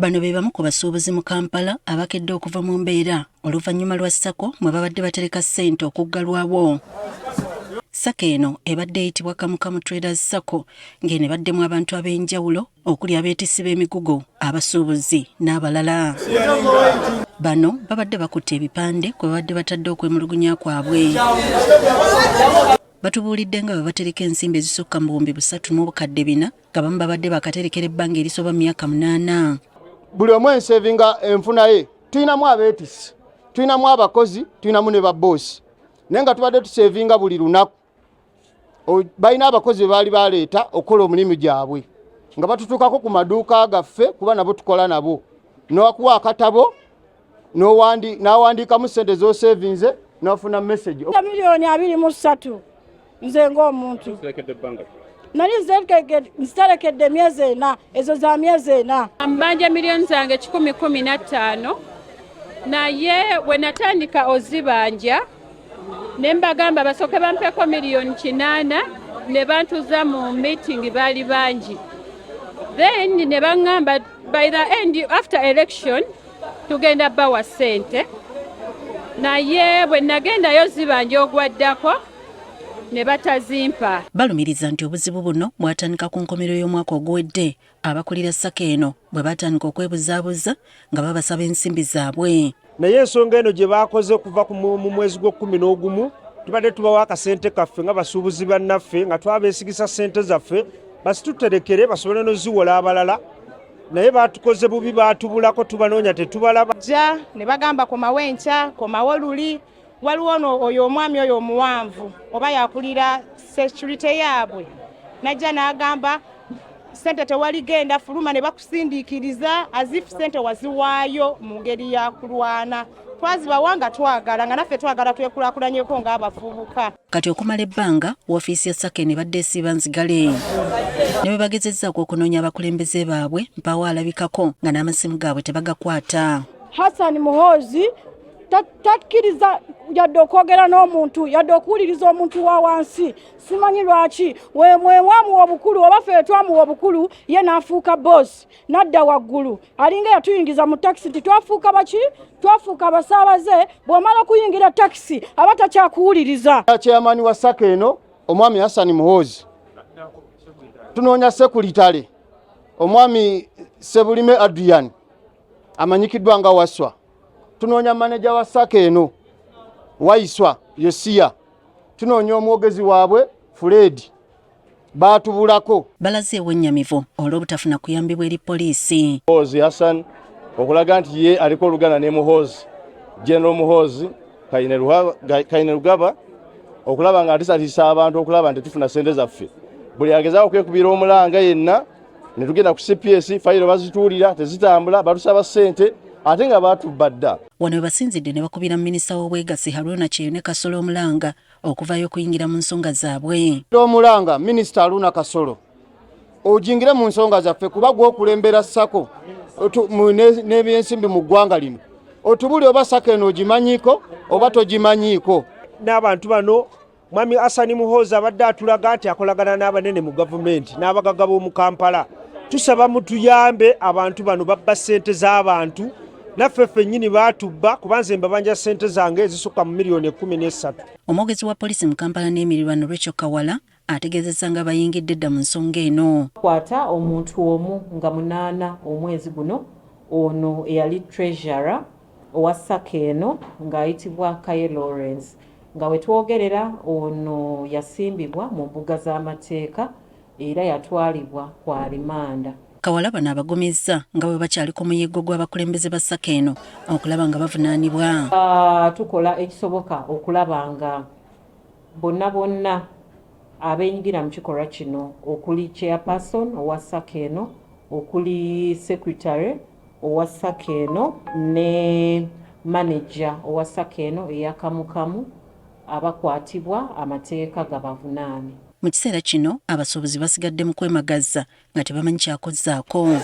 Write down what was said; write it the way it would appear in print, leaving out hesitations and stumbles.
Bano be bamu ku basuubuzi mu Kampala abakedde okuva mu mbeera oluvannyuma lwa SACCO mwe babadde batereka ssente okuggalwawo. SACCO eno ebadde eyitibwa Kamukamu Traders SACCO ng'ene baddemu abantu ab'enjawulo okuli abeetissi b'emigugu, abasuubuzi n'abalala. Bano babadde bakutte ebipande kwe babadde batadde okwemulugunya kwabwe. Batubuulidde nga bwe batereka ensimbi ezisukka mu 3,400 nga bamu babadde bakaterekera ebbanga erisoba myaka 8. Buli omu ensevinga enfuna ye tulinamu abeetisi, tulinamu abakozi, tulinamu ne babboosi. Naye nga tubadde tusevinga buli lunaku. Balina abakozi baali baleeta okukola omulimu gyabwe nga batutuukako ku maduuka gaffe kuba nabo tukola nabo. N'okuwa akatabo n'awandiikamu ssente z'osevinze n'ofuna message. Milioni 23 nze ng'omuntu. Nali nziterekedde emyezi 4, ezo za myezi 4. Mbanja milioni zange 10,15 naye bwe natandika ozibanja ne mbagamba basooke bampeko milioni 8 ne bantuza mu meeting baali bangi. Then ne bangamba by the end after election tugenda bawa ssente naye bwe nagendayo zibanja ogwaddako ne batazimpa. Balumiriza nti obuzibu buno bwatandika ku nkomero y'omwaka oguwedde abakulira SACCO eno bwe batandika okwebuzaabuza nga babasaba ensimbi zaabwe. Naye ensonga eno gye baakoze okuva mu mwezi gw'11 tubadde tubawa akasente kaffe nga basuubuzi bannaffe nga twabeesigisa ssente zaffe basituterekere basobole n'oziwola abalala. Naye batukoze bubi, batubulako, tubanoonya tetubalaba. Ja ne bagamba komawo enkya, komawo luli. Waliwo oyo omwami oyo omuwanvu oba yakulira security yaabwe. Najja n'agamba ssente tewaligenda, fuluma ne bakusindiikiriza azifu ssente waziwaayo mu ngeri ya kulwana. Twazibawanga twagala nga naffe twagala twekulaakulanyeko ng'abavubuka. Kati okumala ebbanga woofiisi ya SACCO ebadde esiiba nzigale. Ne bwe bagezezzaako okunoonya abakulembeze baabwe mpawo alabikako nga n'amasimu gaabwe tebagakwata. Hassan Muhoozi takkiriza yadde okwogera n'omuntu, yadde okuwuliriza omuntu wa wansi. Simanyi lwaki mwamuwa obukulu oba ffe twamuwa obukulu ye n'afuuka boss n'adda waggulu. Alinga yatuyingiza mu takisi nti twafuuka baki? Twafuuka abasaabaze. Bw'omala okuyingira takisi aba takyakuwuliriza. Chairman wa SACCO eno omwami Hassan Muhoozi tunoonya sekuritale omwami Sebulime Adrian amanyikiddwa nga Waswa. Tunoonya manager wa SACCO eno Waiswa Yosia. Tunoonya omwogezi waabwe Fred. Batubulako. Balaze wennyamivu olw'obutafuna kuyambibwa eri poliisi. Muhoozi Hassan okulaga nti ye aliko oluganda ne Muhoozi General Muhoozi Kainerugaba okulaba nga atisatiisa abantu okulaba nti tufuna ssente zaffe. Buli agezaako okwekubira omulanga yenna ne tugenda ku CPS fayiro bazituulira tezitambula batusaba ssente ate nga batubadda. Wano basinzidde ne bakubira minisita w'obwegassi Haruna Kyeyune Kasolo Omulanga okuvayo okuyingira mu nsonga zaabwe. Omulanga minisita Haruna Kasolo ojingire mu nsonga zaffe kuba gw'okulembera SACCO n'ebyensimbi mu ggwanga lino. Otubuli oba SACCO eno ogimanyiko oba togimanyiiko. N'abantu bano mwami Hassan Muhoozi abadde atulaga nti akolagana n'abanene mu gavumenti n'abagagga b'omu Kampala. Tusaba mutuyambe abantu bano babba ssente z'abantu. Naffe ffennyini batubba kuba nze mbabanja ssente zange ezisukka mu milioni 13. Omwogezi wa poliisi mu Kampala n'emirirwano Rachel Kawala ategeezezza nga bayingidde dda mu nsonga eno. Kwata omuntu omu nga 8 omwezi guno ono eyali treasurer owa SACCO eno ng'ayitibwa Kaye Lawrence. Nga wetwogerera ono yasimbibwa mu mbuga z'amateeka era yatwalibwa kwa rimanda. Kawala bano abagomezza nga bwe bakyali ku muyiggo gw'abakulembeze ba SACCO eno okulaba nga bavunaanibwa. Tukola ekisoboka okulaba nga bonna abeenyigira mu kikolwa kino okuli chairperson owa SACCO eno, okuli secretary owa SACCO eno ne manager owa SACCO eno eya Kamukamu abakwatibwa amateeka gabavunaane. Mu kiseera kino abasuubuzi basigadde mu kwemagaza nga tebamanyi kyakozzaako.